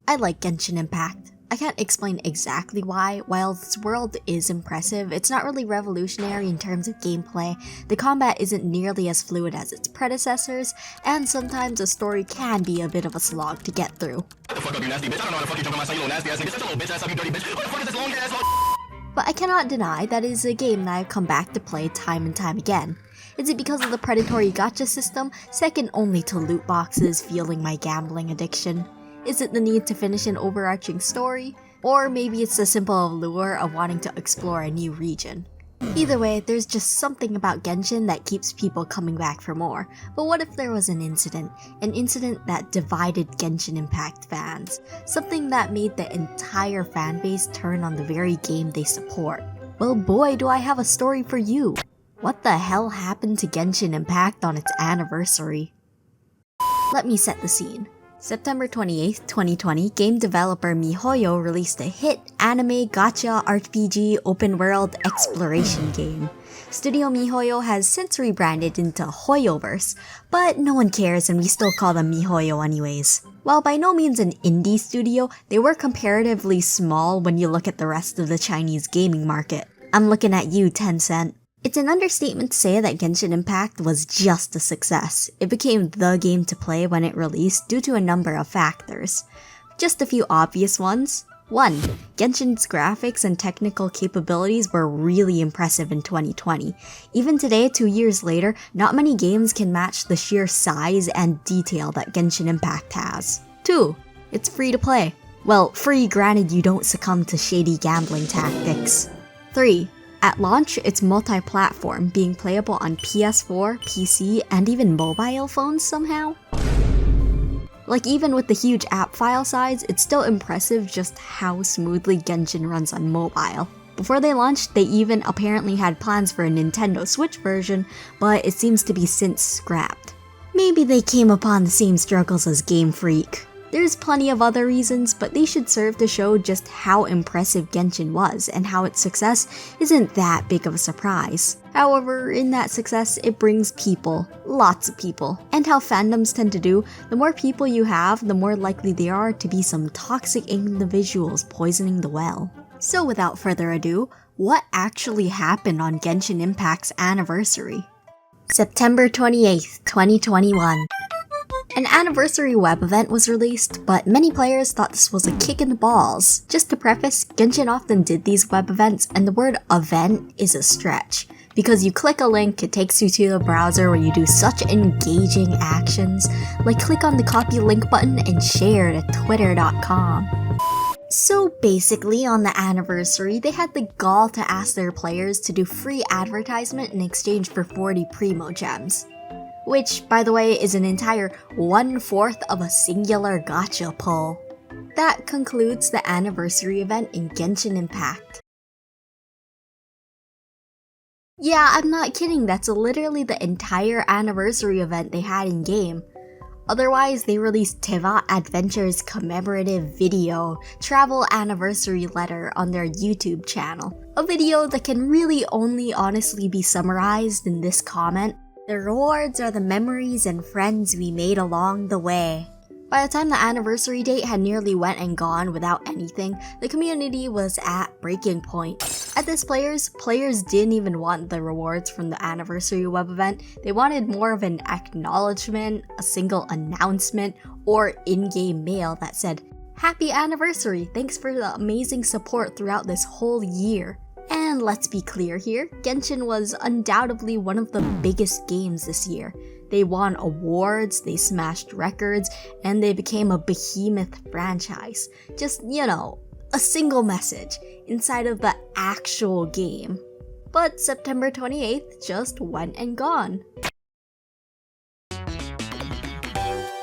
I like Genshin Impact. I can't explain exactly why. While this world is impressive, it's not really revolutionary in terms of gameplay, the combat isn't nearly as fluid as its predecessors, and sometimes the story can be a bit of a slog to get through. But I cannot deny that it is a game that I've come back to play time and time again. Is it because of the predatory gacha system, second only to loot boxes fueling my gambling addiction? Is it the need to finish an overarching story? Or maybe it's the simple allure of wanting to explore a new region? Either way, there's just something about Genshin that keeps people coming back for more. But what if there was an incident that divided Genshin Impact fans? Something that made the entire fanbase turn on the very game they support? Well boy, do I have a story for you! What the hell happened to Genshin Impact on its anniversary? Let me set the scene. September 28th, 2020, game developer MiHoYo released a hit anime gacha RPG open world exploration game. Studio MiHoYo has since rebranded into HoYoverse, but no one cares and we still call them MiHoYo anyways. While by no means an indie studio, they were comparatively small when you look at the rest of the Chinese gaming market. I'm looking at you, Tencent. It's an understatement to say that Genshin Impact was just a success. It became the game to play when it released due to a number of factors. Just a few obvious ones. 1. Genshin's graphics and technical capabilities were really impressive in 2020. Even today, 2 years later, not many games can match the sheer size and detail that Genshin Impact has. 2. It's free to play. Well, free granted you don't succumb to shady gambling tactics. 3. At launch, it's multi-platform, being playable on PS4, PC, and even mobile phones somehow. Like even with the huge app file size, it's still impressive just how smoothly Genshin runs on mobile. Before they launched, they even apparently had plans for a Nintendo Switch version, but it seems to be since scrapped. Maybe they came upon the same struggles as Game Freak. There's plenty of other reasons, but they should serve to show just how impressive Genshin was and how its success isn't that big of a surprise. However, in that success, it brings people, lots of people. And how fandoms tend to do, the more people you have, the more likely there are to be some toxic individuals poisoning the well. So without further ado, what actually happened on Genshin Impact's anniversary? September 28th, 2021. An anniversary web event was released, but many players thought this was a kick in the balls. Just to preface, Genshin often did these web events, and the word event is a stretch. Because you click a link, it takes you to the browser where you do such engaging actions, like click on the copy link button and share to twitter.com. So basically, on the anniversary, they had the gall to ask their players to do free advertisement in exchange for 40 Primo Gems. Which, by the way, is an entire 1/4 of a singular gacha pull. That concludes the anniversary event in Genshin Impact. Yeah, I'm not kidding, that's literally the entire anniversary event they had in-game. Otherwise, they released Teva Adventure's commemorative video, Travel Anniversary Letter, on their YouTube channel. A video that can really only honestly be summarized in this comment: "The rewards are the memories and friends we made along the way." By the time the anniversary date had nearly went and gone without anything, the community was at breaking point. At this players didn't even want the rewards from the anniversary web event. They wanted more of an acknowledgement, a single announcement, or in-game mail that said, "Happy anniversary, thanks for the amazing support throughout this whole year." And let's be clear here, Genshin was undoubtedly one of the biggest games this year. They won awards, they smashed records, and they became a behemoth franchise. Just, a single message inside of the actual game. But September 28th just went and gone.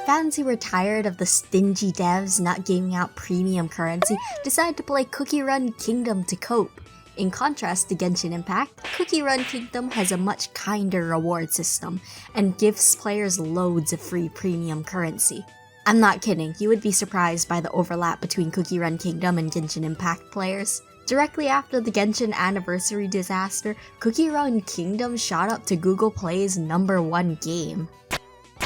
Fans who were tired of the stingy devs not giving out premium currency decided to play Cookie Run Kingdom to cope. In contrast to Genshin Impact, Cookie Run Kingdom has a much kinder reward system and gives players loads of free premium currency. I'm not kidding, you would be surprised by the overlap between Cookie Run Kingdom and Genshin Impact players. Directly after the Genshin anniversary disaster, Cookie Run Kingdom shot up to Google Play's #1 game.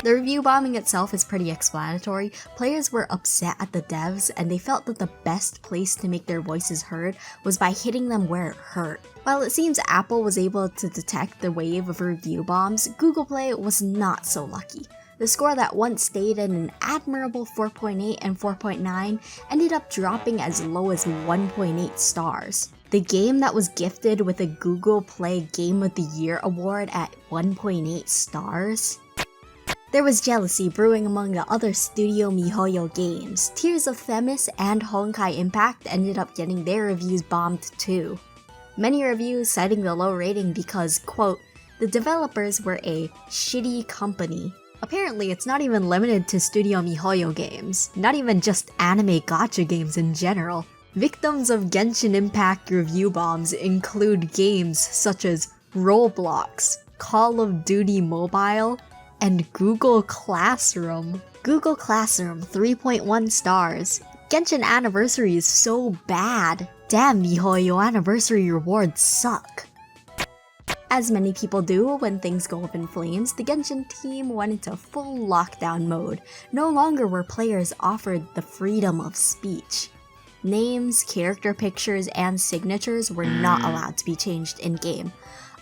The review bombing itself is pretty explanatory. Players were upset at the devs and they felt that the best place to make their voices heard was by hitting them where it hurt. While it seems Apple was able to detect the wave of review bombs, Google Play was not so lucky. The score that once stayed at an admirable 4.8 and 4.9 ended up dropping as low as 1.8 stars. The game that was gifted with a Google Play Game of the Year award at 1.8 stars? There was jealousy brewing among the other Studio MiHoYo games. Tears of Themis and Honkai Impact ended up getting their reviews bombed too. Many reviews citing the low rating because, quote, the developers were a shitty company. Apparently, it's not even limited to Studio MiHoYo games, not even just anime gacha games in general. Victims of Genshin Impact review bombs include games such as Roblox, Call of Duty Mobile, and Google Classroom. Google Classroom 3.1 stars. Genshin Anniversary is so bad. Damn, MiHoYo Anniversary rewards suck. As many people do when things go up in flames, the Genshin team went into full lockdown mode. No longer were players offered the freedom of speech. Names, character pictures, and signatures were not allowed to be changed in-game.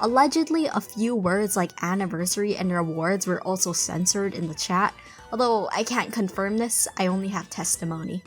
Allegedly, a few words like anniversary and rewards were also censored in the chat, although I can't confirm this, I only have testimony.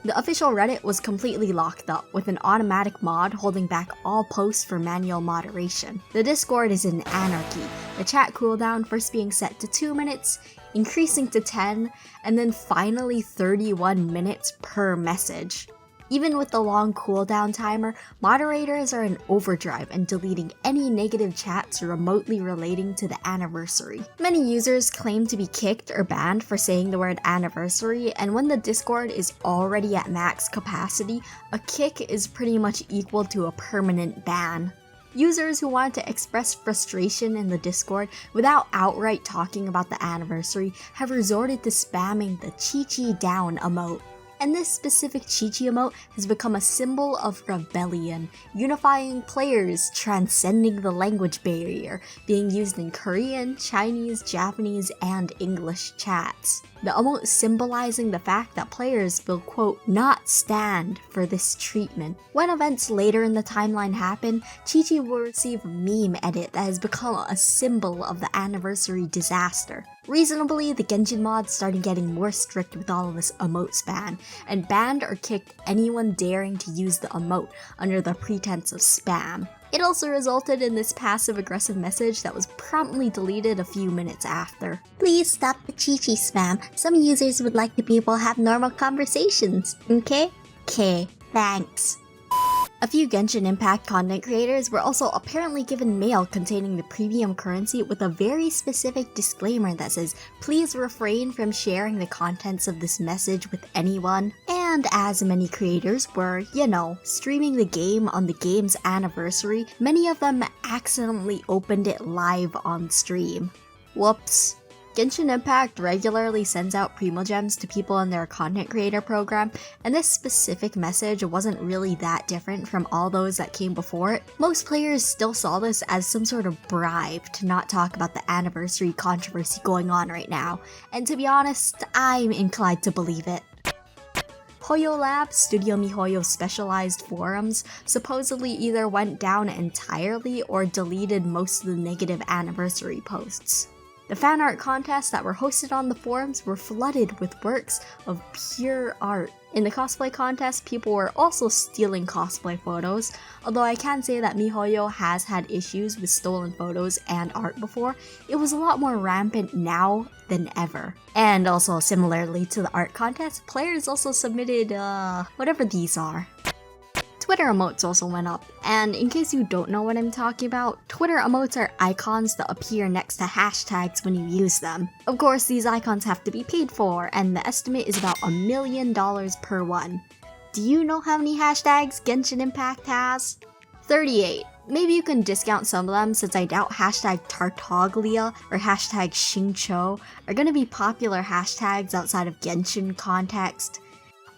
The official Reddit was completely locked up, with an automatic mod holding back all posts for manual moderation. The Discord is in anarchy, the chat cooldown first being set to 2 minutes, increasing to 10, and then finally 31 minutes per message. Even with the long cooldown timer, moderators are in overdrive and deleting any negative chats remotely relating to the anniversary. Many users claim to be kicked or banned for saying the word anniversary, and when the Discord is already at max capacity, a kick is pretty much equal to a permanent ban. Users who want to express frustration in the Discord without outright talking about the anniversary have resorted to spamming the Chi-Chi down emote. And this specific Chi-Chi emote has become a symbol of rebellion, unifying players, transcending the language barrier, being used in Korean, Chinese, Japanese, and English chats. The emote symbolizing the fact that players will, quote, not stand for this treatment. When events later in the timeline happen, Chi-Chi will receive a meme edit that has become a symbol of the anniversary disaster. Reasonably, the Genshin mods started getting more strict with all of this emote spam, and banned or kicked anyone daring to use the emote under the pretense of spam. It also resulted in this passive-aggressive message that was promptly deleted a few minutes after. Please stop the Chi-Chi spam. Some users would like to be able to have normal conversations, okay? Okay, thanks. A few Genshin Impact content creators were also apparently given mail containing the premium currency with a very specific disclaimer that says, please refrain from sharing the contents of this message with anyone. And as many creators were, streaming the game on the game's anniversary, many of them accidentally opened it live on stream. Whoops. Genshin Impact regularly sends out Primogems to people in their content creator program, and this specific message wasn't really that different from all those that came before it. Most players still saw this as some sort of bribe to not talk about the anniversary controversy going on right now, and to be honest, I'm inclined to believe it. Hoyo Lab, Studio MiHoYo's specialized forums, supposedly either went down entirely or deleted most of the negative anniversary posts. The fan art contests that were hosted on the forums were flooded with works of pure art. In the cosplay contest, people were also stealing cosplay photos, although I can say that MiHoYo has had issues with stolen photos and art before. It was a lot more rampant now than ever. And also, similarly to the art contest, players also submitted, whatever these are. Twitter emotes also went up, and in case you don't know what I'm talking about, Twitter emotes are icons that appear next to hashtags when you use them. Of course, these icons have to be paid for, and the estimate is about $1 million per one. Do you know how many hashtags Genshin Impact has? 38. Maybe you can discount some of them since I doubt hashtag Tartaglia or hashtag Xingqiu are gonna be popular hashtags outside of Genshin context.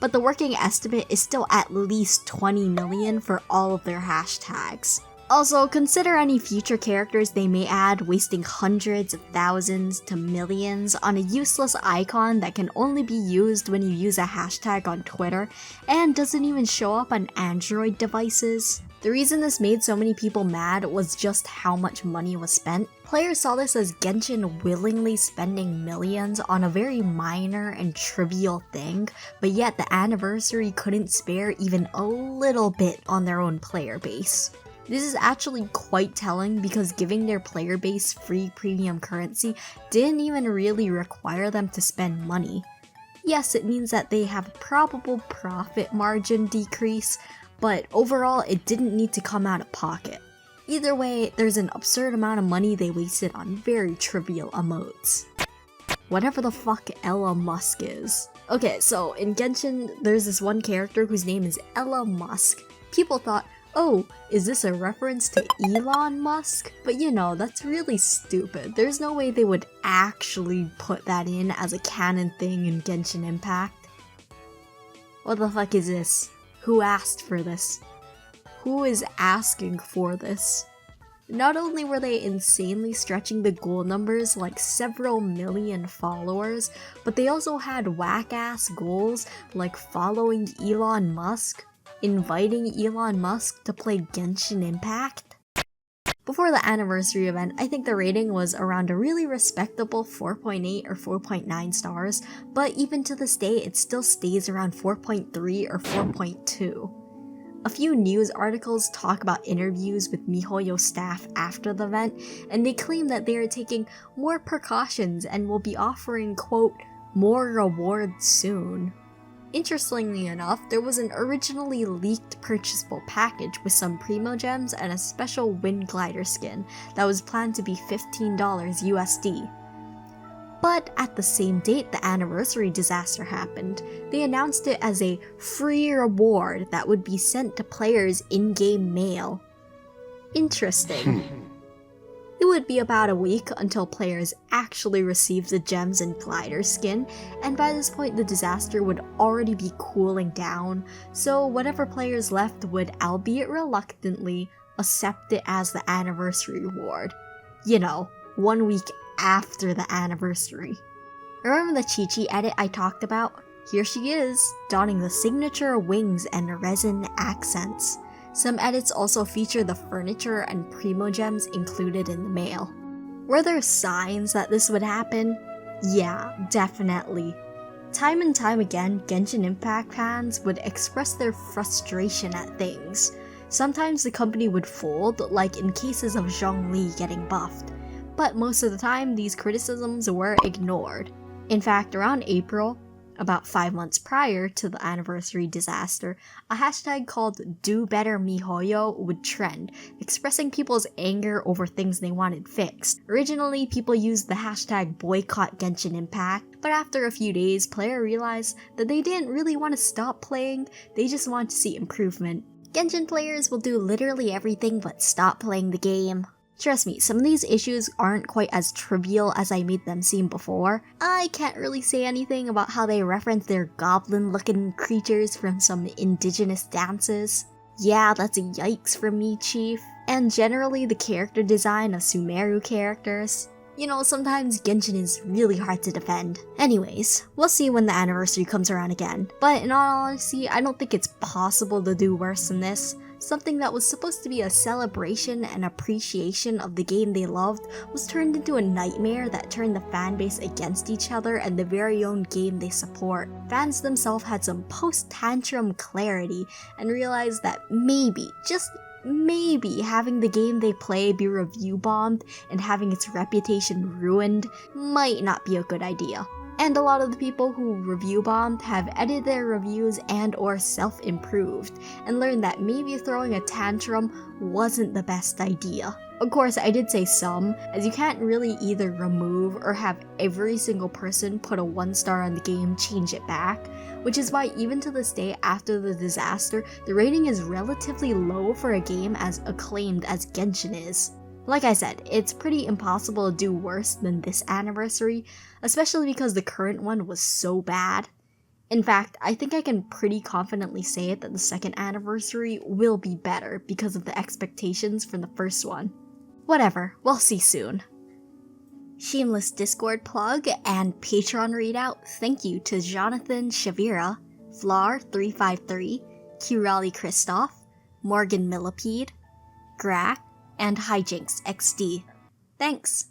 But the working estimate is still at least 20 million for all of their hashtags. Also, consider any future characters they may add, wasting hundreds of thousands to millions on a useless icon that can only be used when you use a hashtag on Twitter and doesn't even show up on Android devices. The reason this made so many people mad was just how much money was spent. Players saw this as Genshin willingly spending millions on a very minor and trivial thing, but yet the anniversary couldn't spare even a little bit on their own player base. This is actually quite telling because giving their player base free premium currency didn't even really require them to spend money. Yes, it means that they have a probable profit margin decrease, but overall it didn't need to come out of pocket. Either way, there's an absurd amount of money they wasted on very trivial emotes. Whatever the fuck Elon Musk is. Okay, so in Genshin, there's this one character whose name is Elon Musk. People thought, oh, is this a reference to Elon Musk? But you know, that's really stupid. There's no way they would actually put that in as a canon thing in Genshin Impact. What the fuck is this? Who asked for this? Who is asking for this? Not only were they insanely stretching the goal numbers like several million followers, but they also had whack-ass goals like following Elon Musk, inviting Elon Musk to play Genshin Impact. Before the anniversary event, I think the rating was around a really respectable 4.8 or 4.9 stars, but even to this day it still stays around 4.3 or 4.2. A few news articles talk about interviews with MiHoYo staff after the event, and they claim that they are taking more precautions and will be offering, quote, more rewards soon. Interestingly enough, there was an originally leaked purchasable package with some Primo Gems and a special Wind Glider skin that was planned to be $15 USD. But at the same date the anniversary disaster happened, they announced it as a free reward that would be sent to players' in-game mail. Interesting. It would be about a week until players actually received the gems and glider skin, and by this point the disaster would already be cooling down, so whatever players left would, albeit reluctantly, accept it as the anniversary reward. You know, 1 week after the anniversary. Remember the Chi-Chi edit I talked about? Here she is, donning the signature wings and resin accents. Some edits also feature the furniture and Primo Gems included in the mail. Were there signs that this would happen? Yeah, definitely. Time and time again, Genshin Impact fans would express their frustration at things. Sometimes the company would fold, like in cases of Zhongli getting buffed, but most of the time these criticisms were ignored. In fact, around April, about 5 months prior to the anniversary disaster, a hashtag called Do Better MiHoYo would trend, expressing people's anger over things they wanted fixed. Originally, people used the hashtag Boycott Genshin Impact, but after a few days, players realized that they didn't really want to stop playing, they just want to see improvement. Genshin players will do literally everything but stop playing the game. Trust me, some of these issues aren't quite as trivial as I made them seem before. I can't really say anything about how they reference their goblin-looking creatures from some indigenous dances. Yeah, that's a yikes from me, Chief. And generally the character design of Sumeru characters. You know, sometimes Genshin is really hard to defend. Anyways, we'll see when the anniversary comes around again. But in all honesty, I don't think it's possible to do worse than this. Something that was supposed to be a celebration and appreciation of the game they loved was turned into a nightmare that turned the fanbase against each other and the very own game they support. Fans themselves had some post-tantrum clarity and realized that maybe, just maybe, having the game they play be review bombed and having its reputation ruined might not be a good idea. And a lot of the people who review bombed have edited their reviews and or self-improved and learned that maybe throwing a tantrum wasn't the best idea. Of course, I did say some, as you can't really either remove or have every single person put a 1 star on the game change it back, which is why even to this day after the disaster, the rating is relatively low for a game as acclaimed as Genshin is. Like I said, it's pretty impossible to do worse than this anniversary, especially because the current one was so bad. In fact, I think I can pretty confidently say it that the second anniversary will be better because of the expectations from the first one. Whatever, we'll see soon. Shameless Discord plug and Patreon readout, thank you to Jonathan Shavira, Flar353, Kirali Christoph, Morgan Millipede, Gra, and Hijinks XD. Thanks!